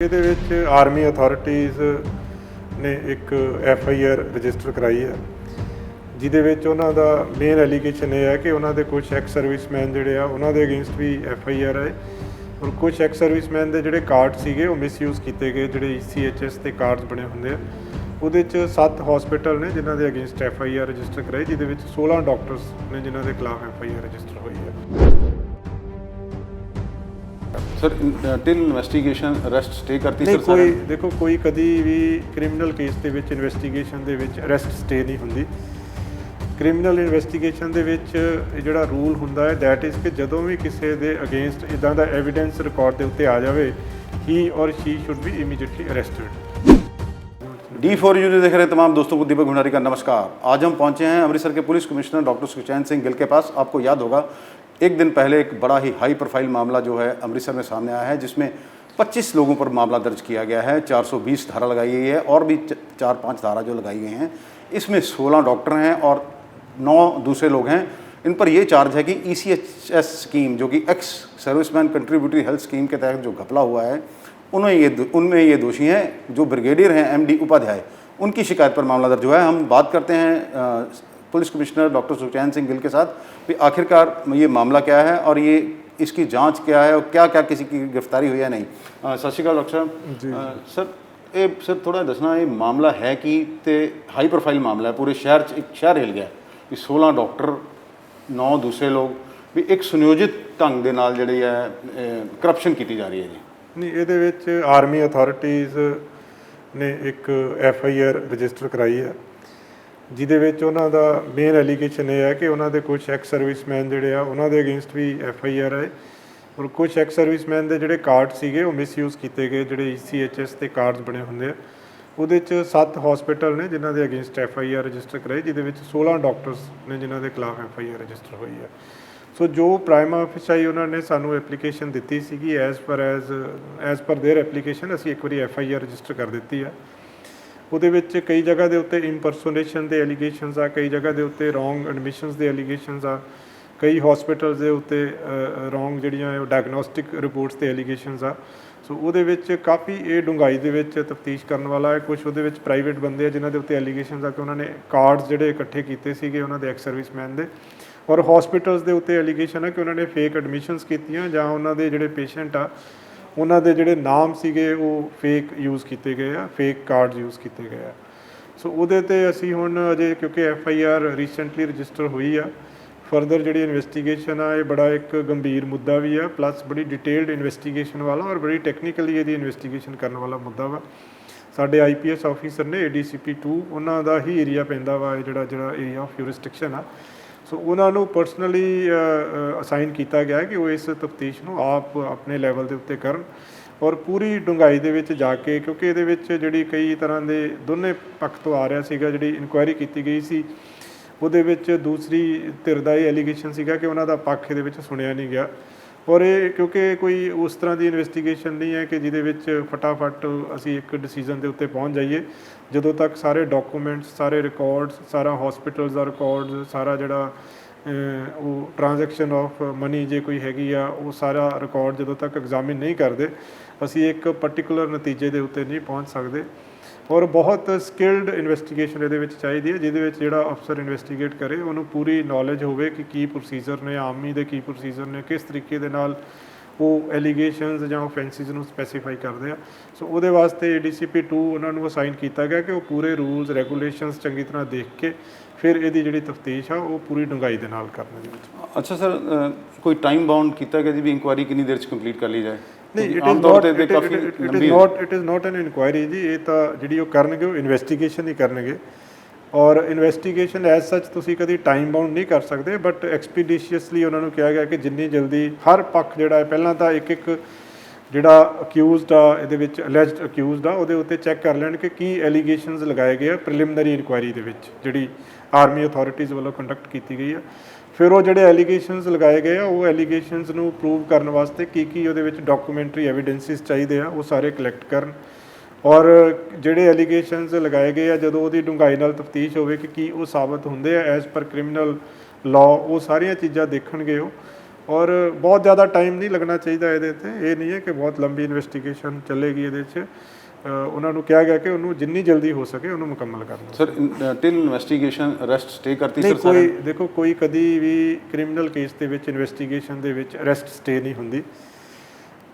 ਇਹਦੇ ਵਿੱਚ army authorities ਨੇ ਇੱਕ FIR ਰਜਿਸਟਰ ਕਰਾਈ ਹੈ, ਜਿਹਦੇ ਵਿੱਚ ਉਹਨਾਂ ਦਾ ਮੇਨ ਐਲੀਗੇਸ਼ਨ ਇਹ ਹੈ ਕਿ ਉਹਨਾਂ ਦੇ ਕੁਝ ਐਕਸ ਸਰਵਿਸਮੈਨ ਜਿਹੜੇ ਆ ਉਹਨਾਂ ਦੇ ਅਗੇਂਸਟ ਵੀ FIR ਹੈ ਔਰ ਕੁਝ ਐਕਸ ਸਰਵਿਸਮੈਨ ਦੇ ਜਿਹੜੇ ਕਾਰਡ ਸੀਗੇ ਉਹ ਮਿਸਯੂਜ਼ ਕੀਤੇ ਗਏ। ਜਿਹੜੇ ECHS ਤੇ ਕਾਰਡਸ ਬਣੇ ਹੁੰਦੇ ਆ, ਉਹਦੇ 'ਚ 7 ਹਸਪੀਟਲ ਨੇ ਜਿਨ੍ਹਾਂ ਦੇ ਅਗੇਂਸਟ FIR ਰਜਿਸਟਰ ਕਰਾਈ, ਜਿਹਦੇ ਵਿੱਚ 16 ਡਾਕਟਰਸ ਨੇ ਜਿਨ੍ਹਾਂ ਦੇ ਖਿਲਾਫ FIR ਰਜਿਸਟਰ ਹੋਈ ਹੈ। Sir till investigation arrest stay करती नहीं, सर कोई देखो कोई कभी भी क्रिमिनल केस ਦੇ ਵਿੱਚ ਇਨਵੈਸਟੀਗੇਸ਼ਨ ਦੇ ਵਿੱਚ ਅਰੈਸਟ ਸਟੇ ਨਹੀਂ ਹੁੰਦੀ। ਕ੍ਰਿਮੀਨਲ ਇਨਵੈਸਟੀਗੇਸ਼ਨ ਦੇ ਵਿੱਚ ਜਿਹੜਾ ਰੂਲ ਹੁੰਦਾ ਹੈ ਦੈਟ ਇਜ਼ ਕਿ ਜਦੋਂ ਵੀ ਕਿਸੇ ਦੇ ਅਗੇਂਸਟ ਇਦਾਂ ਦਾ ਐਵੀਡੈਂਸ ਰਿਕਾਰਡ ਦੇ ਉੱਤੇ ਆ ਜਾਵੇ ਹੀ ਔਰ she should be immediately arrested. D4U news देख रहे तमाम दोस्तों को दीपक भंडारी का नमस्कार। आज हम पहुंचे हैं अमृतसर के police commissioner doctor Sukhchain Singh Gill के पास। आपको याद होगा एक दिन पहले एक बड़ा ही हाई प्रोफाइल मामला जो है अमृतसर में सामने आया है, जिसमें 25 लोगों पर मामला दर्ज किया गया है, 420 धारा लगाई गई है और भी 4-5 धारा जो लगाई गई हैं। इसमें 16 डॉक्टर हैं और 9 दूसरे लोग हैं। इन पर यह चार्ज है कि ECHS स्कीम जो कि ex serviceman contributory health scheme के तहत जो घपला हुआ है उनमें ये दोषी हैं। जो ब्रिगेडियर हैं MD उपाध्याय, उनकी शिकायत पर मामला दर्ज हुआ है। हम बात करते हैं police commissioner doctor Sukhchain Singh Gill के साथ भी आखिरकार ये मामला क्या है और ये इसकी जांच क्या है और क्या क्या किसी की गिरफ्तारी हुई है नहीं। सत श्री अकाल डॉक्टर साहब। सर थोड़ा दसना ये मामला है कि ते हाई प्रोफाइल मामला है, पूरे शहर एक शहर हिल गया कि 16 डॉक्टर 9 दूसरे लोग भी एक सुनियोजित ढंग के नाल जिहड़ी है करप्शन की जा रही है जी। नहीं, ਇਹਦੇ ਵਿੱਚ ਆਰਮੀ ਅਥਾਰਟੀਜ਼ ਨੇ ਇੱਕ FIR ਰਜਿਸਟਰ ਕਰਾਈ ਹੈ, ਜਿਹਦੇ ਵਿੱਚ ਉਹਨਾਂ ਦਾ ਮੇਨ ਐਲੀਗੇਸ਼ਨ ਇਹ ਹੈ ਕਿ ਉਹਨਾਂ ਦੇ ਕੁਝ ਐਕਸ ਸਰਵਿਸਮੈਨ ਜਿਹੜੇ ਆ ਉਹਨਾਂ ਦੇ ਅਗੇਂਸਟ ਵੀ FIR ਹੈ ਔਰ ਕੁਝ ਐਕਸ ਸਰਵਿਸਮੈਨ ਦੇ ਜਿਹੜੇ ਕਾਰਡ ਸੀਗੇ ਉਹ ਮਿਸਯੂਜ਼ ਕੀਤੇ ਗਏ। ਜਿਹੜੇ ECHS ਤੇ ਕਾਰਡਸ ਬਣੇ ਹੁੰਦੇ ਆ, ਉਹਦੇ 'ਚ 7 ਹਸਪੀਟਲ ਨੇ ਜਿਨ੍ਹਾਂ ਦੇ ਅਗੇਂਸਟ FIR ਰਜਿਸਟਰ ਕਰਾਈ, ਜਿਹਦੇ ਵਿੱਚ 16 ਡਾਕਟਰਸ ਨੇ ਜਿਨ੍ਹਾਂ ਦੇ ਖਿਲਾਫ FIR ਰਜਿਸਟਰ ਹੋਈ ਹੈ। ਸੋ ਜੋ ਪ੍ਰਾਈਮਾ ਆਫਿਸਾਈ ਉਹਨਾਂ ਨੇ ਸਾਨੂੰ ਐਪਲੀਕੇਸ਼ਨ ਦਿੱਤੀ ਸੀਗੀ ਐਜ਼ ਪਰ ਦੇਅਰ ਐਪਲੀਕੇਸ਼ਨ ਅਸੀਂ ਇੱਕ ਵਾਰੀ FIR ਰਜਿਸਟਰ ਕਰ ਦਿੱਤੀ ਹੈ। ਉਹਦੇ ਵਿੱਚ ਕਈ ਜਗ੍ਹਾ ਦੇ ਉੱਤੇ ਇੰਪਰਸੋਨੇਸ਼ਨ ਦੇ ਐਲੀਗੇਸ਼ਨਸ ਆ, ਕਈ ਜਗ੍ਹਾ ਦੇ ਉੱਤੇ ਰੋਂਗ ਐਡਮਿਸ਼ਨਸ ਦੇ ਐਲੀਗੇਸ਼ਨਸ ਆ, ਕਈ ਹਸਪੀਟਲਸ ਦੇ ਉੱਤੇ ਰੋਂਗ ਜਿਹੜੀਆਂ ਡਾਇਗਨੋਸਟਿਕ ਰਿਪੋਰਟਸ ਦੇ ਐਲੀਗੇਸ਼ਨਸ ਆ। ਸੋ ਉਹਦੇ ਵਿੱਚ ਕਾਫੀ ਇਹ ਡੂੰਘਾਈ ਦੇ ਵਿੱਚ ਤਫਤੀਸ਼ ਕਰਨ ਵਾਲਾ ਹੈ। ਕੁਝ ਉਹਦੇ ਵਿੱਚ ਪ੍ਰਾਈਵੇਟ ਬੰਦੇ ਆ ਜਿਨ੍ਹਾਂ ਦੇ ਉੱਤੇ ਐਲੀਗੇਸ਼ਨਸ ਆ ਕਿ ਉਹਨਾਂ ਨੇ ਕਾਰਡਸ ਜਿਹੜੇ ਇਕੱਠੇ ਕੀਤੇ ਸੀਗੇ ਉਹਨਾਂ ਦੇ ਐਕਸ ਸਰਵਿਸਮੈਨ ਦੇ, ਔਰ ਹਸਪੀਟਲਸ ਦੇ ਉੱਤੇ ਐਲੀਗੇਸ਼ਨ ਹੈ ਕਿ ਉਹਨਾਂ ਨੇ ਫੇਕ ਐਡਮਿਸ਼ਨਸ ਕੀਤੀਆਂ ਜਾਂ ਉਹਨਾਂ ਦੇ ਜਿਹੜੇ ਪੇਸ਼ੈਂਟ ਆ ਉਹਨਾਂ ਦੇ ਜਿਹੜੇ ਨਾਮ ਸੀਗੇ ਉਹ ਫੇਕ ਯੂਜ਼ ਕੀਤੇ ਗਏ ਆ, ਫੇਕ ਕਾਰਡਸ ਯੂਜ਼ ਕੀਤੇ ਗਏ ਆ। ਸੋ ਉਹਦੇ 'ਤੇ ਅਸੀਂ ਹੁਣ ਅਜੇ ਕਿਉਂਕਿ FIR ਰੀਸੈਂਟਲੀ ਰਜਿਸਟਰ ਹੋਈ ਆ, ਫਰਦਰ ਜਿਹੜੀ ਇਨਵੈਸਟੀਗੇਸ਼ਨ ਆ ਇਹ ਬੜਾ ਇੱਕ ਗੰਭੀਰ ਮੁੱਦਾ ਵੀ ਆ, ਪਲੱਸ ਬੜੀ ਡਿਟੇਲਡ ਇਨਵੈਸਟੀਗੇਸ਼ਨ ਵਾਲਾ ਔਰ ਬੜੀ ਟੈਕਨੀਕਲੀ ਇਹਦੀ ਇਨਵੈਸਟੀਗੇਸ਼ਨ ਕਰਨ ਵਾਲਾ ਮੁੱਦਾ ਵਾ। ਸਾਡੇ IPS ਆਫੀਸਰ ਨੇ ADCP 2 ਉਹਨਾਂ ਦਾ ਹੀ ਏਰੀਆ ਪੈਂਦਾ ਵਾ, ਇਹ ਜਿਹੜਾ ਏਰੀਆ ਆਫ ਯੂਰਿਸਡਿਕਸ਼ਨ ਆ। ਸੋ ਉਹਨਾਂ ਨੂੰ ਪਰਸਨਲੀ ਅਸਾਈਨ ਕੀਤਾ ਗਿਆ ਕਿ ਉਹ ਇਸ ਤਫਤੀਸ਼ ਨੂੰ ਆਪ ਆਪਣੇ ਲੈਵਲ ਦੇ ਉੱਤੇ ਕਰਨ ਔਰ ਪੂਰੀ ਡੂੰਘਾਈ ਦੇ ਵਿੱਚ ਜਾ ਕੇ, ਕਿਉਂਕਿ ਇਹਦੇ ਵਿੱਚ ਜਿਹੜੀ ਕਈ ਤਰ੍ਹਾਂ ਦੇ ਦੋਨੇ ਪੱਖ ਤੋਂ ਆ ਰਿਹਾ ਸੀਗਾ। ਜਿਹੜੀ ਇਨਕੁਆਇਰੀ ਕੀਤੀ ਗਈ ਸੀ ਉਹਦੇ ਵਿੱਚ ਦੂਸਰੀ ਧਿਰ ਦਾ ਇਹ ਐਲੀਗੇਸ਼ਨ ਸੀਗਾ ਕਿ ਉਹਨਾਂ ਦਾ ਪੱਖ ਇਹਦੇ ਵਿੱਚ ਸੁਣਿਆ ਨਹੀਂ ਗਿਆ ਔਰ ਇਹ ਕਿਉਂਕਿ ਕੋਈ ਉਸ ਤਰ੍ਹਾਂ ਦੀ ਇਨਵੈਸਟੀਗੇਸ਼ਨ ਨਹੀਂ ਹੈ ਕਿ ਜਿਹਦੇ ਵਿੱਚ ਫਟਾਫਟ ਅਸੀਂ ਇੱਕ ਡਿਸੀਜ਼ਨ ਦੇ ਉੱਤੇ ਪਹੁੰਚ ਜਾਈਏ। ਜਦੋਂ ਤੱਕ ਸਾਰੇ ਡਾਕੂਮੈਂਟਸ, ਸਾਰੇ ਰਿਕਾਰਡਸ, ਸਾਰਾ ਹਸਪੀਟਲਸ ਦਾ ਰਿਕਾਰਡਸ, ਸਾਰਾ ਜਿਹੜਾ ਉਹ ਟ੍ਰਾਂਜੈਕਸ਼ਨ ਆਫ ਮਨੀ ਜੇ ਕੋਈ ਹੈਗੀ ਆ ਉਹ ਸਾਰਾ ਰਿਕਾਰਡ ਜਦੋਂ ਤੱਕ ਐਗਜ਼ਾਮਿਨ ਨਹੀਂ ਕਰਦੇ ਅਸੀਂ ਇੱਕ ਪਰਟੀਕੂਲਰ ਨਤੀਜੇ ਦੇ ਉੱਤੇ ਨਹੀਂ ਪਹੁੰਚ ਸਕਦੇ। ਔਰ ਬਹੁਤ ਸਕਿਲਡ ਇਨਵੈਸਟੀਗੇਸ਼ਨ ਇਹਦੇ ਵਿੱਚ ਚਾਹੀਦੀ ਹੈ, ਜਿਹਦੇ ਵਿੱਚ ਜਿਹੜਾ ਅਫਸਰ ਇਨਵੈਸਟੀਗੇਟ ਕਰੇ ਉਹਨੂੰ ਪੂਰੀ ਨੌਲੇਜ ਹੋਵੇ ਕਿ ਕੀ ਪ੍ਰੋਸੀਜਰ ਨੇ, ਆਰਮੀ ਦੇ ਕੀ ਪ੍ਰੋਸੀਜਰ ਨੇ, ਕਿਸ ਤਰੀਕੇ ਦੇ ਨਾਲ ਉਹ ਐਲੀਗੇਸ਼ਨਸ ਜਾਂ ਓਫੈਂਸਿਸ ਨੂੰ ਸਪੈਸੀਫਾਈ ਕਰਦੇ ਆ। ਸੋ ਉਹਦੇ ਵਾਸਤੇ ADCP 2 ਉਹਨਾਂ ਨੂੰ ਅਸਾਈਨ ਕੀਤਾ ਗਿਆ ਕਿ ਉਹ ਪੂਰੇ ਰੂਲਸ ਰੈਗੂਲੇਸ਼ਨਸ ਚੰਗੀ ਤਰ੍ਹਾਂ ਦੇਖ ਕੇ ਫਿਰ ਇਹਦੀ ਜਿਹੜੀ ਤਫਤੀਸ਼ ਆ ਉਹ ਪੂਰੀ ਡੂੰਘਾਈ ਦੇ ਨਾਲ ਕਰਨ ਦੇ ਵਿੱਚ। ਅੱਛਾ ਸਰ, ਕੋਈ ਟਾਈਮ ਬਾਉਂਡ ਕੀਤਾ ਗਿਆ ਜੀ ਵੀ ਇਨਕੁਆਇਰੀ ਕਿੰਨੀ ਦੇਰ 'ਚ ਕੰਪਲੀਟ ਕਰ ਲਈ ਜਾਏ? ਨਹੀਂ, it is not N inquiry ਜੀ। ਇਹ ਤਾਂ ਜਿਹੜੀ ਉਹ ਕਰਨਗੇ ਉਹ ਇਨਵੈਸਟੀਗੇਸ਼ਨ ਹੀ ਕਰਨਗੇ ਔਰ ਇਨਵੈਸਟੀਗੇਸ਼ਨ ਐਜ਼ ਸੱਚ ਤੁਸੀਂ ਕਦੀ ਟਾਈਮ ਬਾਉਂਡ ਨਹੀਂ ਕਰ ਸਕਦੇ, ਬਟ ਐਕਸਪੀਡੀਸ਼ੀਅਸਲੀ ਉਹਨਾਂ ਨੂੰ ਕਿਹਾ ਗਿਆ ਕਿ ਜਿੰਨੀ ਜਲਦੀ ਹਰ ਪੱਖ ਜਿਹੜਾ ਹੈ ਪਹਿਲਾਂ ਤਾਂ ਇੱਕ ਜਿਹੜਾ ਅਕਿਊਜ਼ਡ ਆ ਇਹਦੇ ਵਿੱਚ ਅਲੈਜਡ ਅਕਿਊਜ਼ਡ ਆ ਉਹਦੇ ਉੱਤੇ ਚੈੱਕ ਕਰ ਲੈਣ ਕਿ ਕੀ ਐਲੀਗੇਸ਼ਨਸ ਲਗਾਏ ਗਏ ਆ ਪ੍ਰੀਲਿਮਿਨਰੀ ਇਨਕੁਆਇਰੀ ਦੇ ਵਿੱਚ ਜਿਹੜੀ ਆਰਮੀ ਅਥਾਰਟੀਜ਼ ਵੱਲੋਂ ਕੰਡਕਟ ਕੀਤੀ ਗਈ ਆ। ਫਿਰ ਉਹ ਜਿਹੜੇ ਐਲੀਗੇਸ਼ਨਸ ਲਗਾਏ ਗਏ ਆ ਉਹ ਐਲੀਗੇਸ਼ਨਸ ਨੂੰ ਪ੍ਰੂਵ ਕਰਨ ਵਾਸਤੇ ਕੀ ਉਹਦੇ ਵਿੱਚ ਡਾਕੂਮੈਂਟਰੀ ਐਵੀਡੈਂਸਿਸ ਚਾਹੀਦੇ ਆ ਉਹ ਸਾਰੇ ਕਲੈਕਟ ਕਰਨ ਔਰ ਜਿਹੜੇ ਐਲੀਗੇਸ਼ਨਸ ਲਗਾਏ ਗਏ ਆ ਜਦੋਂ ਉਹਦੀ ਡੂੰਘਾਈ ਨਾਲ ਤਫਤੀਸ਼ ਹੋਵੇ ਕਿ ਕੀ ਉਹ ਸਾਬਤ ਹੁੰਦੇ ਆ ਐਜ਼ ਪਰ ਕ੍ਰਿਮੀਨਲ ਲਾਅ, ਉਹ ਸਾਰੀਆਂ ਚੀਜ਼ਾਂ ਦੇਖਣਗੇ ਉਹ ਔਰ ਬਹੁਤ ਜ਼ਿਆਦਾ ਟਾਈਮ ਨਹੀਂ ਲੱਗਣਾ ਚਾਹੀਦਾ ਇਹਦੇ 'ਤੇ। ਇਹ ਨਹੀਂ ਹੈ ਕਿ ਬਹੁਤ ਲੰਬੀ ਇਨਵੈਸਟੀਗੇਸ਼ਨ ਚੱਲੇਗੀ ਇਹਦੇ 'ਚ। ਉਹਨਾਂ ਨੂੰ ਕਿਹਾ ਗਿਆ ਕਿ ਉਹਨੂੰ ਜਿੰਨੀ ਜਲਦੀ ਹੋ ਸਕੇ ਉਹਨੂੰ ਮੁਕੰਮਲ ਕਰਨਾ। Sir till investigation arrest stay ਕਰਤੀ ਨਹੀਂ, ਸਰ ਕੋਈ ਦੇਖੋ ਕੋਈ ਕਦੀ ਵੀ ਕ੍ਰਿਮੀਨਲ ਕੇਸ ਦੇ ਵਿੱਚ ਇਨਵੈਸਟੀਗੇਸ਼ਨ ਦੇ ਵਿੱਚ ਅਰੈਸਟ ਸਟੇ ਨਹੀਂ ਹੁੰਦੀ।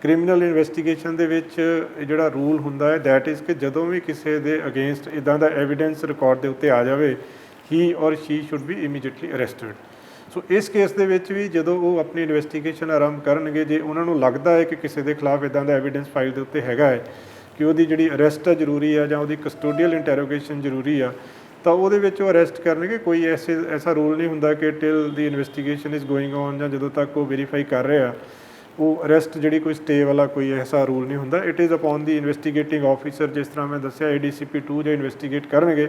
ਕ੍ਰਿਮੀਨਲ ਇਨਵੈਸਟੀਗੇਸ਼ਨ ਦੇ ਵਿੱਚ ਜਿਹੜਾ ਰੂਲ ਹੁੰਦਾ ਹੈ ਦੈਟ ਇਜ਼ ਕਿ ਜਦੋਂ ਵੀ ਕਿਸੇ ਦੇ ਅਗੇਂਸਟ ਇਦਾਂ ਦਾ ਐਵੀਡੈਂਸ ਰਿਕਾਰਡ ਦੇ ਉੱਤੇ ਆ ਜਾਵੇ ਹੀ ਔਰ she should be immediately arrested. So ਇਸ ਕੇਸ ਦੇ ਵਿੱਚ ਵੀ ਜਦੋਂ ਉਹ ਆਪਣੀ ਇਨਵੈਸਟੀਗੇਸ਼ਨ ਆਰੰਭ ਕਰਨਗੇ, ਜੇ ਉਹਨਾਂ ਨੂੰ ਲੱਗਦਾ ਹੈ ਕਿ ਕਿਸੇ ਦੇ ਖਿਲਾਫ ਇਦਾਂ ਦਾ ਐਵੀਡੈਂਸ ਫਾਈਲ ਦੇ ਉੱਤੇ ਹੈਗਾ ਹੈ ਕਿ ਉਹਦੀ ਜਿਹੜੀ ਅਰੈਸਟ ਹੈ ਜ਼ਰੂਰੀ ਆ ਜਾਂ ਉਹਦੀ ਕਸਟੋਡੀਅਲ ਇੰਟਰੋਗੇਸ਼ਨ ਜ਼ਰੂਰੀ ਆ, ਤਾਂ ਉਹਦੇ ਵਿੱਚ ਉਹ ਅਰੈਸਟ ਕਰਨਗੇ। ਕੋਈ ਐਸਾ ਰੂਲ ਨਹੀਂ ਹੁੰਦਾ ਕਿ till the investigation is going on ਜਾਂ ਜਦੋਂ ਤੱਕ ਉਹ ਵੈਰੀਫਾਈ ਕਰ ਰਹੇ ਆ ਉਹ ਅਰੈਸਟ ਜਿਹੜੀ ਕੋਈ ਸਟੇ ਵਾਲਾ ਕੋਈ ਐਸਾ ਰੂਲ ਨਹੀਂ ਹੁੰਦਾ। It is upon the investigating officer, ਜਿਸ ਤਰ੍ਹਾਂ ਮੈਂ ਦੱਸਿਆ ADCP 2 ਜੇ ਇਨਵੈਸਟੀਗੇਟ ਕਰਨਗੇ,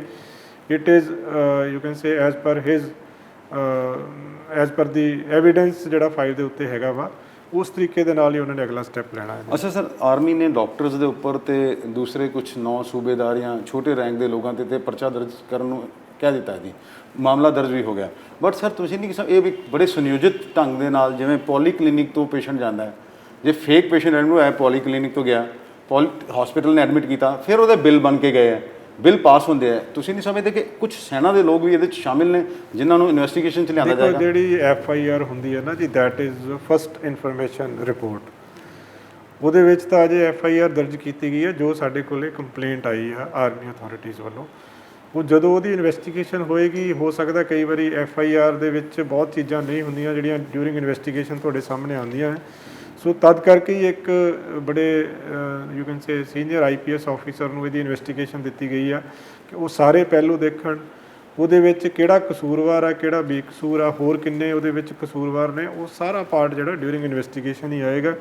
it is you can say as per his as per the evidence ਜਿਹੜਾ ਫਾਈਲ ਦੇ ਉੱਤੇ ਹੈਗਾ ਵਾ, ਉਸ ਤਰੀਕੇ ਦੇ ਨਾਲ ਹੀ ਉਹਨਾਂ ਨੇ ਅਗਲਾ ਸਟੈਪ ਲੈਣਾ ਹੈ। ਅੱਛਾ ਸਰ, ਆਰਮੀ ਨੇ ਡਾਕਟਰਸ ਦੇ ਉੱਪਰ ਤੇ ਦੂਸਰੇ ਕੁਝ 9 ਸੂਬੇਦਾਰ ਜਾਂ ਛੋਟੇ ਰੈਂਕ ਦੇ ਲੋਕਾਂ ਤੇ ਪਰਚਾ ਦਰਜ ਕਰਨ ਨੂੰ ਕਹਿ ਦਿੱਤਾ ਜੀ, ਮਾਮਲਾ ਦਰਜ ਵੀ ਹੋ ਗਿਆ। ਬਟ ਸਰ ਤੁਸੀਂ ਨਹੀਂ ਕਿ ਇਹ ਵੀ ਬੜੇ ਸੁਨਿਯੋਜਿਤ ਢੰਗ ਦੇ ਨਾਲ, ਜਿਵੇਂ ਪੋਲੀ ਕਲੀਨਿਕ ਤੋਂ ਪੇਸ਼ੈਂਟ ਜਾਂਦਾ ਹੈ, ਜੇ ਫੇਕ ਪੇਸ਼ੈਂਟ ਐਡਮਿਟ ਹੋਇਆ ਪੋਲੀ ਕਲੀਨਿਕ ਤੋਂ ਗਿਆ, ਹਸਪੀਟਲ ਨੇ ਐਡਮਿਟ ਕੀਤਾ, ਫਿਰ ਉਹਦੇ ਬਿੱਲ ਬਣ ਕੇ ਗਏ ਹੈ, ਬਿੱਲ ਪਾਸ ਹੁੰਦੇ ਆ। ਤੁਸੀਂ ਨਹੀਂ ਸਮਝਦੇ ਕਿ ਕੁਝ ਸੈਨਾ ਦੇ ਲੋਕ ਵੀ ਇਹਦੇ ਵਿੱਚ ਸ਼ਾਮਿਲ ਨੇ ਜਿਨ੍ਹਾਂ ਨੂੰ ਇਨਵੈਸਟੀਗੇਸ਼ਨ 'ਚ ਲਿਆਂਦਾ ਜਾਏਗਾ? ਜਿਹੜੀ FIR ਹੁੰਦੀ ਹੈ ਨਾ ਜੀ, that is first information report. ਉਹਦੇ ਵਿੱਚ ਤਾਂ ਅਜੇ FIR ਦਰਜ ਕੀਤੀ ਗਈ ਹੈ ਜੋ ਸਾਡੇ ਕੋਲੇ ਕੰਪਲੇਂਟ ਆਈ ਆ ਆਰਮੀ ਅਥਾਰਟੀਜ਼ ਵੱਲੋਂ। ਉਹ ਜਦੋਂ ਉਹਦੀ ਇਨਵੈਸਟੀਗੇਸ਼ਨ ਹੋਏਗੀ, ਹੋ ਸਕਦਾ ਕਈ ਵਾਰੀ FIR ਦੇ ਵਿੱਚ ਬਹੁਤ ਚੀਜ਼ਾਂ ਨਹੀਂ ਹੁੰਦੀਆਂ ਜਿਹੜੀਆਂ ਡਿਊਰਿੰਗ ਇਨਵੈਸਟੀਗੇਸ਼ਨ ਤੁਹਾਡੇ ਸਾਹਮਣੇ ਆਉਂਦੀਆਂ ਹੈ। ਸੋ ਤਦ ਕਰਕੇ ਹੀ ਇੱਕ ਬੜੇ you can say senior IPS officer ਨੂੰ ਇਹਦੀ ਇਨਵੈਸਟੀਗੇਸ਼ਨ ਦਿੱਤੀ ਗਈ ਆ ਕਿ ਉਹ ਸਾਰੇ ਪਹਿਲੂ ਦੇਖਣ, ਉਹਦੇ ਵਿੱਚ ਕਿਹੜਾ ਕਸੂਰਵਾਰ ਆ, ਕਿਹੜਾ ਬੇਕਸੂਰ ਆ, ਹੋਰ ਕਿੰਨੇ ਉਹਦੇ ਵਿੱਚ ਕਸੂਰਵਾਰ ਨੇ, ਉਹ ਸਾਰਾ ਪਾਰਟ ਜਿਹੜਾ ਡਿਊਰਿੰਗ ਇਨਵੈਸਟੀਗੇਸ਼ਨ ਹੀ ਆਏਗਾ।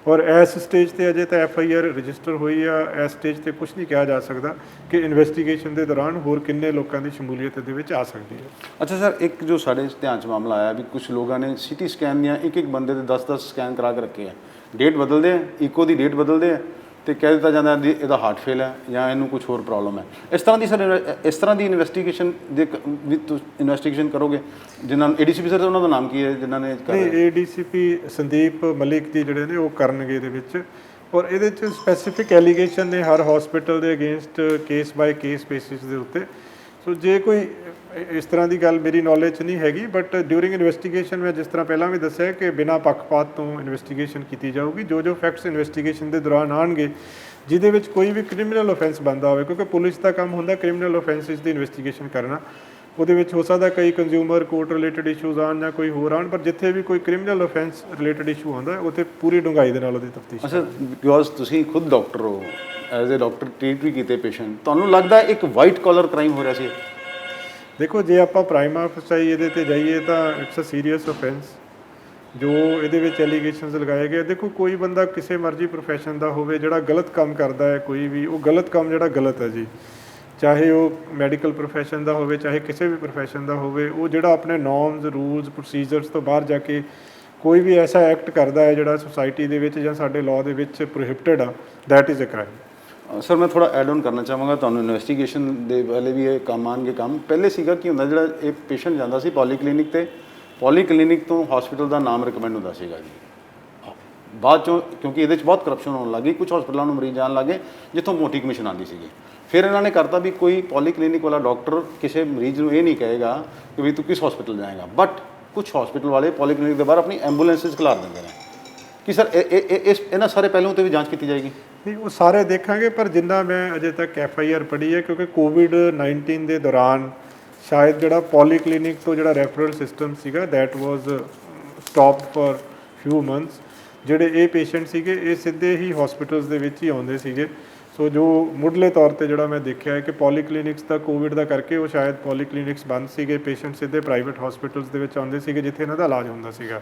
ਔਰ ਇਸ ਸਟੇਜ ਤੇ ਅਜੇ ਤਾਂ FIR ਰਜਿਸਟਰ ਹੋਈ ਆ, ਇਸ ਸਟੇਜ ਤੇ ਕੁਝ ਨਹੀਂ ਕਿਹਾ ਜਾ ਸਕਦਾ ਕਿ ਇਨਵੈਸਟੀਗੇਸ਼ਨ ਦੇ ਦੌਰਾਨ ਹੋਰ ਕਿੰਨੇ ਲੋਕਾਂ ਦੀ ਸ਼ਮੂਲੀਅਤ ਇਹਦੇ ਵਿੱਚ ਆ ਸਕਦੀ ਹੈ। ਅੱਛਾ ਸਰ, ਇੱਕ ਜੋ ਸਾਡੇ ਧਿਆਨ 'ਚ ਮਾਮਲਾ ਆਇਆ ਵੀ ਕੁਝ ਲੋਕਾਂ ਨੇ CT ਸਕੈਨ ਦੀਆਂ ਇੱਕ ਬੰਦੇ ਦੇ 10-10 ਸਕੈਨ ਕਰਾ ਕੇ ਰੱਖੇ ਆ, ਡੇਟ ਬਦਲਦੇ ਆ, ਇਕੋ ਦੀ ਡੇਟ ਬਦਲਦੇ ਆ ਤੇ ਕਹਿ ਦਿੱਤਾ ਜਾਂਦਾ ਵੀ ਇਹਦਾ ਹਾਰਟ ਫੇਲ ਹੈ ਜਾਂ ਇਹਨੂੰ ਕੁਝ ਹੋਰ ਪ੍ਰੋਬਲਮ ਹੈ। ਇਸ ਤਰ੍ਹਾਂ ਦੀ ਸਰ, ਇਸ ਤਰ੍ਹਾਂ ਦੀ ਇਨਵੈਸਟੀਗੇਸ਼ਨ ਦੇ ਵੀ ਇਨਵੈਸਟੀਗੇਸ਼ਨ ਕਰੋਗੇ? ਜਿਨ੍ਹਾਂ ਨੂੰ ADCP ਸਰ ਉਹਨਾਂ ਦਾ ਨਾਮ ਕੀ ਹੈ ਜਿਨ੍ਹਾਂ ਨੇ? ਨਹੀਂ, ADCP ਸੰਦੀਪ ਮਲਿਕ ਜੀ ਜਿਹੜੇ ਨੇ ਉਹ ਕਰਨਗੇ ਇਹਦੇ ਵਿੱਚ। ਔਰ ਇਹਦੇ 'ਚ ਸਪੈਸੀਫਿਕ ਐਲੀਗੇਸ਼ਨ ਨੇ ਹਰ ਹਸਪੀਟਲ ਦੇ against case by case basis ਦੇ ਉੱਤੇ। ਸੋ ਜੇ ਕੋਈ ਇਸ ਤਰ੍ਹਾਂ ਦੀ ਗੱਲ ਮੇਰੀ ਨੌਲੇਜ 'ਚ ਨਹੀਂ ਹੈਗੀ, ਬਟ ਡਿਊਰਿੰਗ ਇਨਵੈਸਟੀਗੇਸ਼ਨ ਮੈਂ ਜਿਸ ਤਰ੍ਹਾਂ ਪਹਿਲਾਂ ਵੀ ਦੱਸਿਆ ਕਿ ਬਿਨਾਂ ਪੱਖਪਾਤ ਤੋਂ ਇਨਵੈਸਟੀਗੇਸ਼ਨ ਕੀਤੀ ਜਾਊਗੀ। ਜੋ ਫੈਕਟਸ ਇਨਵੈਸਟੀਗੇਸ਼ਨ ਦੇ ਦੌਰਾਨ ਆਉਣਗੇ ਜਿਹਦੇ ਵਿੱਚ ਕੋਈ ਵੀ ਕ੍ਰਿਮੀਨਲ ਆਫੈਂਸ ਬਣਦਾ ਹੋਵੇ, ਕਿਉਂਕਿ ਪੁਲਿਸ ਦਾ ਕੰਮ ਹੁੰਦਾ ਕ੍ਰਿਮੀਨਲ ਆਫੈਂਸਿਸ ਦੀ ਇਨਵੈਸਟੀਗੇਸ਼ਨ ਕਰਨਾ, ਉਹਦੇ ਵਿੱਚ ਹੋ ਸਕਦਾ ਕਈ ਕੰਜ਼ਿਊਮਰ ਕੋਰਟ ਰਿਲੇਟਡ ਇਸ਼ੂਜ਼ ਆਉਣ ਜਾਂ ਕੋਈ ਹੋਰ ਆਉਣ, ਪਰ ਜਿੱਥੇ ਵੀ ਕੋਈ ਕ੍ਰਿਮੀਨਲ ਆਫੈਂਸ ਰਿਲੇਟਡ ਇਸ਼ੂ ਆਉਂਦਾ ਉੱਥੇ ਪੂਰੀ ਡੂੰਘਾਈ ਦੇ ਨਾਲ ਉਹਦੀ ਤਫਤੀਸ਼। ਅੱਛਾ, ਬਿਕੋਜ਼ ਤੁਸੀਂ ਖੁਦ ਡਾਕਟਰ ਹੋ, ਐਜ਼ ਏ ਡਾਕਟਰ ਟ੍ਰੀਟ ਵੀ ਕੀਤੇ ਪੇਸ਼ੈਂਟ, ਤੁਹਾਨੂੰ ਲੱਗਦਾ ਇੱਕ ਵਾਈਟ ਕਾਲਰ ਕ੍ਰਾਈਮ ਹੋ ਰਿਹਾ ਸੀ? ਦੇਖੋ, ਜੇ ਆਪਾਂ ਪ੍ਰਾਈਮਾ ਫਸਾਈ ਇਹਦੇ ਤੇ ਜਾਈਏ ਤਾਂ ਇਟਸ ਅ ਸੀਰੀਅਸ ਆਫੈਂਸ ਜੋ ਇਹਦੇ ਵਿੱਚ ਐਲੀਗੇਸ਼ਨਸ ਲਗਾਏ ਗਏ। ਦੇਖੋ, ਕੋਈ ਬੰਦਾ ਕਿਸੇ ਮਰਜ਼ੀ ਪ੍ਰੋਫੈਸ਼ਨ ਦਾ ਹੋਵੇ ਜਿਹੜਾ ਗਲਤ ਕੰਮ ਕਰਦਾ ਹੈ, ਕੋਈ ਵੀ ਉਹ ਗਲਤ ਕੰਮ ਜਿਹੜਾ ਗਲਤ ਹੈ ਜੀ, ਚਾਹੇ ਉਹ ਮੈਡੀਕਲ ਪ੍ਰੋਫੈਸ਼ਨ ਦਾ ਹੋਵੇ ਚਾਹੇ ਕਿਸੇ ਵੀ ਪ੍ਰੋਫੈਸ਼ਨ ਦਾ ਹੋਵੇ, ਉਹ ਜਿਹੜਾ ਆਪਣੇ ਨੋਰਮਸ ਰੂਲਸ ਪ੍ਰੋਸੀਜਰਸ ਤੋਂ ਬਾਹਰ ਜਾ ਕੇ ਕੋਈ ਵੀ ਐਸਾ ਐਕਟ ਕਰਦਾ ਹੈ ਜਿਹੜਾ ਸੁਸਾਇਟੀ ਦੇ ਵਿੱਚ ਜਾਂ ਸਾਡੇ ਲਾਅ ਦੇ ਵਿੱਚ ਪ੍ਰੋਹਿਬਿਟਡ ਆ, that is a crime. Sir ਮੈਂ ਥੋੜਾ ਐਡ ਆਨ ਕਰਨਾ ਚਾਹਾਂਗਾ ਤੁਹਾਨੂੰ, ਇਨਵੈਸਟੀਗੇਸ਼ਨ ਦੇ ਵਾਲੇ ਵੀ ਇਹ ਕੰਮ ਆਉਣਗੇ। ਕੰਮ ਪਹਿਲੇ ਸੀਗਾ ਕੀ ਹੁੰਦਾ, ਜਿਹੜਾ ਇਹ ਪੇਸ਼ੈਂਟ ਜਾਂਦਾ ਸੀ ਪੋਲੀ ਕਲੀਨਿਕ ਤੇ, ਪੋਲੀ ਕਲੀਨਿਕ ਤੋਂ ਹਸਪੀਟਲ ਦਾ ਨਾਮ ਰਿਕਮੈਂਡ ਹੁੰਦਾ ਸੀਗਾ ਜੀ। ਬਾਅਦ ਚੋਂ ਕਿਉਂਕਿ ਇਹਦੇ 'ਚ ਬਹੁਤ ਕਰਪਸ਼ਨ ਹੋਣ ਲੱਗੀ, ਕੁਝ ਹਸਪੀਟਲਾਂ ਨੂੰ ਮਰੀਜ਼ ਜਾਣ ਲੱਗੇ ਜਿੱਥੋਂ ਮੋਟੀ ਕਮਿਸ਼ਨ ਆਉਂਦੀ ਸੀਗੀ। ਫਿਰ ਇਹਨਾਂ ਨੇ ਕਰਤਾ ਵੀ ਕੋਈ ਪੋਲੀ ਕਲੀਨਿਕ ਵਾਲਾ ਡਾਕਟਰ ਕਿਸੇ ਮਰੀਜ਼ ਨੂੰ ਇਹ ਨਹੀਂ ਕਹੇਗਾ ਕਿ ਵੀ ਤੂੰ ਕਿਸ ਹਸਪੀਟਲ ਜਾਏਗਾ, ਬਟ ਕੁਝ ਹਸਪੀਟਲ ਵਾਲੇ ਪੋਲੀ ਕਲੀਨਿਕ ਦੇ ਬਾਹਰ ਆਪਣੀ ਐਂਬੂਲੈਂਸਿਸ ਖਿਲਾਰ ਦਿੰਦੇ ਨੇ। ਕਿ ਸਰ ਇਹਨਾਂ ਸਾਰੇ ਪਹਿਲੂਆਂ 'ਤੇ ਵੀ ਜਾਂਚ ਕੀਤੀ ਜਾਏਗੀ? ਨਹੀਂ, ਉਹ ਸਾਰੇ ਦੇਖਾਂਗੇ, ਪਰ ਜਿੰਨਾ ਮੈਂ ਅਜੇ ਤੱਕ FIR ਪੜ੍ਹੀ ਹੈ, ਕਿਉਂਕਿ COVID-19 ਦੇ ਦੌਰਾਨ ਸ਼ਾਇਦ ਜਿਹੜਾ ਪੋਲੀ ਕਲੀਨਿਕ ਤੋਂ ਜਿਹੜਾ ਰੈਫਰਲ ਸਿਸਟਮ ਸੀਗਾ that was stopped for ਫਿਊ months. ਜਿਹੜੇ ਇਹ ਪੇਸ਼ੈਂਟ ਸੀਗੇ ਇਹ ਸਿੱਧੇ ਹੀ ਹਸਪੀਟਲਸ ਦੇ ਵਿੱਚ ਹੀ ਆਉਂਦੇ ਸੀਗੇ। ਸੋ ਜੋ ਮੁੱਢਲੇ ਤੌਰ ਤੇ ਜਿਹੜਾ ਮੈਂ ਦੇਖਿਆ ਹੈ ਕਿ ਪੋਲੀ ਕਲੀਨਿਕਸ ਦਾ ਕੋਵਿਡ ਦਾ ਕਰਕੇ ਉਹ ਸ਼ਾਇਦ ਪੋਲੀ ਕਲੀਨਿਕਸ ਬੰਦ ਸੀਗੇ, ਪੇਸ਼ੈਂਟ ਸਿੱਧੇ ਪ੍ਰਾਈਵੇਟ ਹਸਪੀਟਲਸ ਦੇ ਵਿੱਚ ਆਉਂਦੇ ਸੀਗੇ ਜਿੱਥੇ ਇਹਨਾਂ ਦਾ ਇਲਾਜ ਹੁੰਦਾ ਸੀਗਾ।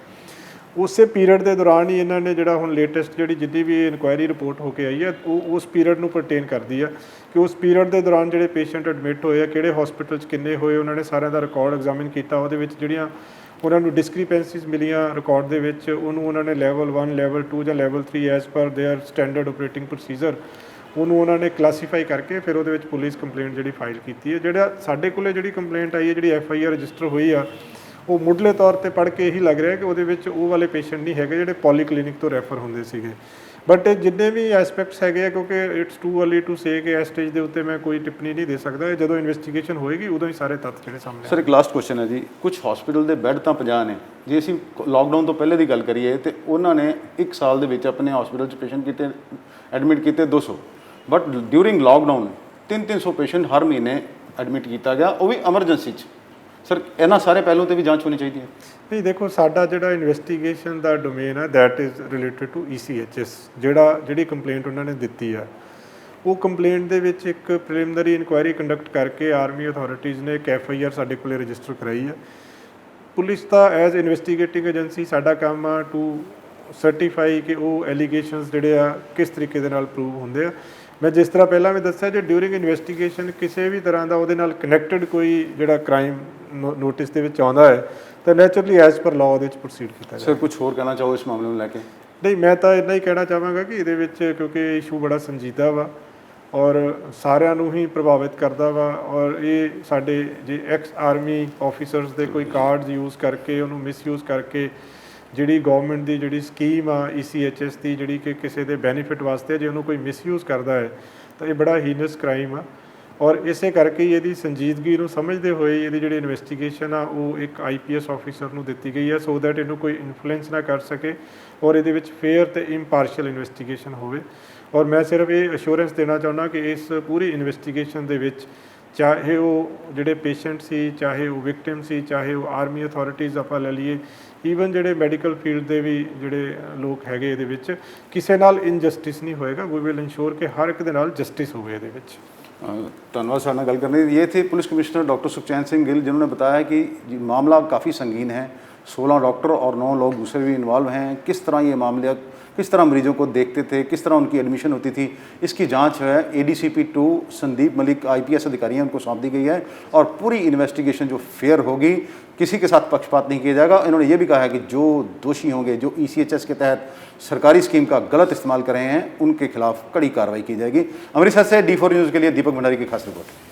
ਉਸੇ ਪੀਰੀਅਡ ਦੇ ਦੌਰਾਨ ਹੀ ਇਹਨਾਂ ਨੇ ਜਿਹੜਾ ਹੁਣ ਲੇਟੈਸਟ ਜਿਹੜੀ ਜਿੰਨੀ ਵੀ ਇਨਕੁਆਇਰੀ ਰਿਪੋਰਟ ਹੋ ਕੇ ਆਈ ਹੈ ਉਹ ਉਸ ਪੀਰੀਅਡ ਨੂੰ ਪਰਟੇਨ ਕਰਦੀ ਆ ਕਿ ਉਸ ਪੀਰੀਅਡ ਦੇ ਦੌਰਾਨ ਜਿਹੜੇ ਪੇਸ਼ੈਂਟ ਐਡਮਿਟ ਹੋਏ ਆ ਕਿਹੜੇ ਹਸਪੀਟਲ 'ਚ ਕਿੰਨੇ ਹੋਏ, ਉਹਨਾਂ ਨੇ ਸਾਰਿਆਂ ਦਾ ਰਿਕਾਰਡ ਐਗਜ਼ਾਮਿਨ ਕੀਤਾ। ਉਹਦੇ ਵਿੱਚ ਜਿਹੜੀਆਂ ਉਹਨਾਂ ਨੂੰ ਡਿਸਕ੍ਰਿਪੈਂਸੀਜ਼ ਮਿਲੀਆਂ ਰਿਕਾਰਡ ਦੇ ਵਿੱਚ, ਉਹਨੂੰ ਉਹਨਾਂ ਨੇ ਲੈਵਲ 1 ਲੈਵਲ 2 ਜਾਂ level 3 as per there standard operating procedure ਉਹਨੂੰ ਉਹਨਾਂ ਨੇ ਕਲਾਸੀਫਾਈ ਕਰਕੇ ਫਿਰ ਉਹਦੇ ਵਿੱਚ ਪੁਲਿਸ ਕੰਪਲੇਂਟ ਜਿਹੜੀ ਫਾਈਲ ਕੀਤੀ ਹੈ। ਜਿਹੜਾ ਸਾਡੇ ਕੋਲੇ ਜਿਹੜੀ ਕੰਪਲੇਂਟ ਆਈ ਹੈ, ਜਿਹੜੀ FIR ਰਜਿਸਟਰ ਹੋਈ ਆ, ਉਹ ਮੁੱਢਲੇ ਤੌਰ ਤੇ ਪੜ੍ਹ ਕੇ ਇਹੀ ਲੱਗ ਰਿਹਾ ਕਿ ਉਹਦੇ ਵਿੱਚ ਉਹ ਵਾਲੇ ਪੇਸ਼ੈਂਟ ਨਹੀਂ ਹੈਗੇ ਜਿਹੜੇ ਪੋਲੀ ਕਲੀਨਿਕ ਤੋਂ ਰੈਫਰ ਹੁੰਦੇ ਸੀਗੇ। ਬਟ ਜਿੰਨੇ ਵੀ ਐਸਪੈਕਟਸ ਹੈਗੇ ਆ, ਕਿਉਂਕਿ it's too early to say ਕਿ ਇਸ ਸਟੇਜ ਦੇ ਉੱਤੇ ਮੈਂ ਕੋਈ ਟਿੱਪਣੀ ਨਹੀਂ ਦੇ ਸਕਦਾ। ਇਹ ਜਦੋਂ ਇਨਵੈਸਟੀਗੇਸ਼ਨ ਹੋਏਗੀ ਉਦੋਂ ਹੀ ਸਾਰੇ ਤੱਥ ਜਿਹੜੇ ਸਾਹਮਣੇ ਸਰ ਇੱਕ ਲਾਸਟ ਕੁਐਸਚਨ ਹੈ ਜੀ, ਕੁਝ ਹਸਪੀਟਲ ਦੇ ਬੈੱਡ ਤਾਂ 50 ਨੇ, ਜੇ ਅਸੀਂ ਲਾਕਡਾਊਨ ਤੋਂ ਪਹਿਲੇ ਦੀ ਗੱਲ ਕਰੀਏ ਤੇ ਉਹਨਾਂ ਨੇ 1 ਸਾਲ ਦੇ ਵਿੱਚ ਆਪਣੇ ਹਸਪੀਟਲ 'ਚ ਪੇਸ਼ੈਂਟ ਕੀਤੇ, ਐਡਮਿਟ ਕੀਤੇ 200, ਬਟ ਡਿਊਰਿੰਗ ਲਾਕਡਾਊਨ 300 ਪੇਸ਼ੈਂਟ ਹਰ ਮਹੀਨੇ ਐਡਮਿਟ ਕੀਤਾ ਗਿਆ, ਉਹ ਵੀ ਐਮਰਜੈਂਸੀ 'ਚ। ਸਰ ਇਹਨਾਂ ਸਾਰੇ ਪਹਿਲੂਆਂ ਤੇ ਵੀ ਜਾਂਚ ਹੋਣੀ ਚਾਹੀਦੀ ਹੈ। ਨਹੀਂ, ਦੇਖੋ ਸਾਡਾ ਜਿਹੜਾ ਇਨਵੈਸਟੀਗੇਸ਼ਨ ਦਾ ਡੋਮੇਨ ਹੈ that is related to ECHS। ਜਿਹੜੀ ਕੰਪਲੇਂਟ ਉਹਨਾਂ ਨੇ ਦਿੱਤੀ ਆ, ਉਹ ਕੰਪਲੇਂਟ ਦੇ ਵਿੱਚ ਇੱਕ ਪ੍ਰੀਲਿਮਿਨਰੀ ਇਨਕੁਆਇਰੀ ਕੰਡਕਟ ਕਰਕੇ ਆਰਮੀ ਅਥਾਰਟੀਜ਼ ਨੇ ਇੱਕ FIR ਸਾਡੇ ਕੋਲੇ ਰਜਿਸਟਰ ਕਰਾਈ ਹੈ। ਪੁਲਿਸ ਦਾ ਐਜ਼ ਇਨਵੈਸਟੀਗੇਟਿੰਗ ਏਜੰਸੀ ਸਾਡਾ ਕੰਮ ਆ ਟੂ ਸਰਟੀਫਾਈ ਕਿ ਉਹ ਐਲੀਗੇਸ਼ਨਸ ਜਿਹੜੇ ਆ ਕਿਸ ਤਰੀਕੇ ਦੇ ਨਾਲ ਪ੍ਰੂਵ ਹੁੰਦੇ ਆ। ਮੈਂ ਜਿਸ ਤਰ੍ਹਾਂ ਪਹਿਲਾਂ ਵੀ ਦੱਸਿਆ, ਜੇ ਡਿਊਰਿੰਗ ਇਨਵੈਸਟੀਗੇਸ਼ਨ ਕਿਸੇ ਵੀ ਤਰ੍ਹਾਂ ਦਾ ਉਹਦੇ ਨਾਲ ਕਨੈਕਟਡ ਕੋਈ ਜਿਹੜਾ ਕ੍ਰਾਈਮ ਨੋਟਿਸ ਦੇ ਵਿੱਚ ਆਉਂਦਾ ਹੈ ਤਾਂ ਨੈਚੁਰਲੀ ਐਜ਼ ਪਰ ਲਾਅ ਉਹਦੇ ਵਿੱਚ ਪ੍ਰੋਸੀਡ ਕੀਤਾ ਸਰ ਜਾਵੇ। ਕੁਝ ਹੋਰ ਕਹਿਣਾ ਚਾਹੋ ਇਸ ਮਾਮਲੇ ਨੂੰ ਲੈ ਕੇ? ਨਹੀਂ, ਮੈਂ ਤਾਂ ਇੰਨਾ ਹੀ ਕਹਿਣਾ ਚਾਹਾਂਗਾ ਕਿ ਇਹਦੇ ਵਿੱਚ ਕਿਉਂਕਿ ਇਸ਼ੂ ਬੜਾ ਸੰਜੀਦਾ ਵਾ ਔਰ ਸਾਰਿਆਂ ਨੂੰ ਹੀ ਪ੍ਰਭਾਵਿਤ ਕਰਦਾ ਵਾ, ਔਰ ਇਹ ਸਾਡੇ ਜੇ ਐਕਸ ਆਰਮੀ ਆਫੀਸਰਸ ਦੇ ਕੋਈ ਕਾਰਡਸ ਯੂਜ਼ ਕਰਕੇ ਉਹਨੂੰ ਮਿਸਯੂਜ਼ ਕਰਕੇ ਜਿਹੜੀ ਗਵਰਨਮੈਂਟ ਦੀ ਜਿਹੜੀ ਸਕੀਮ ਆ ECHS ਦੀ, ਜਿਹੜੀ ਕਿ ਕਿਸੇ ਦੇ ਬੈਨੀਫਿਟ ਵਾਸਤੇ, ਜੇ ਉਹਨੂੰ ਕੋਈ ਮਿਸਯੂਜ਼ ਕਰਦਾ ਹੈ ਤਾਂ ਇਹ ਬੜਾ ਹੀਨਸ ਕ੍ਰਾਈਮ ਆ। ਔਰ ਇਸੇ ਕਰਕੇ ਹੀ ਇਹਦੀ ਸੰਜੀਦਗੀ ਨੂੰ ਸਮਝਦੇ ਹੋਏ ਇਹਦੀ ਜਿਹੜੀ ਇਨਵੈਸਟੀਗੇਸ਼ਨ ਆ ਉਹ ਇੱਕ IPS ਆਫੀਸਰ ਨੂੰ ਦਿੱਤੀ ਗਈ ਹੈ, ਸੋ ਦੈਟ ਇਹਨੂੰ ਕੋਈ ਇਨਫਲੂਐਂਸ ਨਾ ਕਰ ਸਕੇ ਔਰ ਇਹਦੇ ਵਿੱਚ ਫੇਅਰ ਤੇ ਇੰਪਾਰਸ਼ੀਅਲ ਇਨਵੈਸਟੀਗੇਸ਼ਨ ਹੋਵੇ। ਔਰ ਮੈਂ ਸਿਰਫ ਇਹ ਅਸ਼ੋਰੈਂਸ ਦੇਣਾ ਚਾਹੁੰਦਾ ਕਿ ਇਸ ਪੂਰੀ ਇਨਵੈਸਟੀਗੇਸ਼ਨ ਦੇ ਵਿੱਚ ਚਾਹੇ ਉਹ ਜਿਹੜੇ ਪੇਸ਼ੈਂਟ ਸੀ, ਚਾਹੇ ਉਹ ਵਿਕਟਿਮ ਸੀ, ਚਾਹੇ ਉਹ ਆਰਮੀ ਅਥਾਰਟੀਜ਼ ਆਪਾਂ ਲੈ ਲਈਏ, ਈਵਨ ਜਿਹੜੇ ਮੈਡੀਕਲ ਫੀਲਡ ਦੇ ਵੀ ਜਿਹੜੇ ਲੋਕ ਹੈਗੇ, ਇਹਦੇ ਵਿੱਚ ਕਿਸੇ ਨਾਲ ਇਨਜਸਟਿਸ ਨਹੀਂ ਹੋਏਗਾ। ਵੀ ਵਿਲ ਇੰਸ਼ੋਰ ਕਿ ਹਰ ਇੱਕ ਦੇ ਨਾਲ ਜਸਟਿਸ ਹੋਵੇ ਇਹਦੇ ਵਿੱਚ। धन्यवाद सर ने गल करने। ये थे police commissioner doctor Sukhchain Singh Gill, जिन्होंने बताया कि मामला काफ़ी संगीन है। 16 डॉक्टर और 9 लोग दूसरे भी इन्वॉल्व हैं। किस तरह ये मामले, किस तरह मरीजों को देखते थे, किस तरह उनकी एडमिशन होती थी, इसकी जांच है ADCP 2 संदीप मलिक IPS अधिकारी हैं, उनको सौंप दी गई है। और पूरी इन्वेस्टिगेशन जो फेयर होगी, किसी के साथ पक्षपात नहीं किया जाएगा। इन्होंने ये भी कहा है कि जो दोषी होंगे, जो ECHS के तहत सरकारी स्कीम का गलत इस्तेमाल कर रहे हैं, उनके खिलाफ कड़ी कार्रवाई की जाएगी। अमृतसर से D4 न्यूज़ के लिए दीपक भंडारी की खास रिपोर्ट।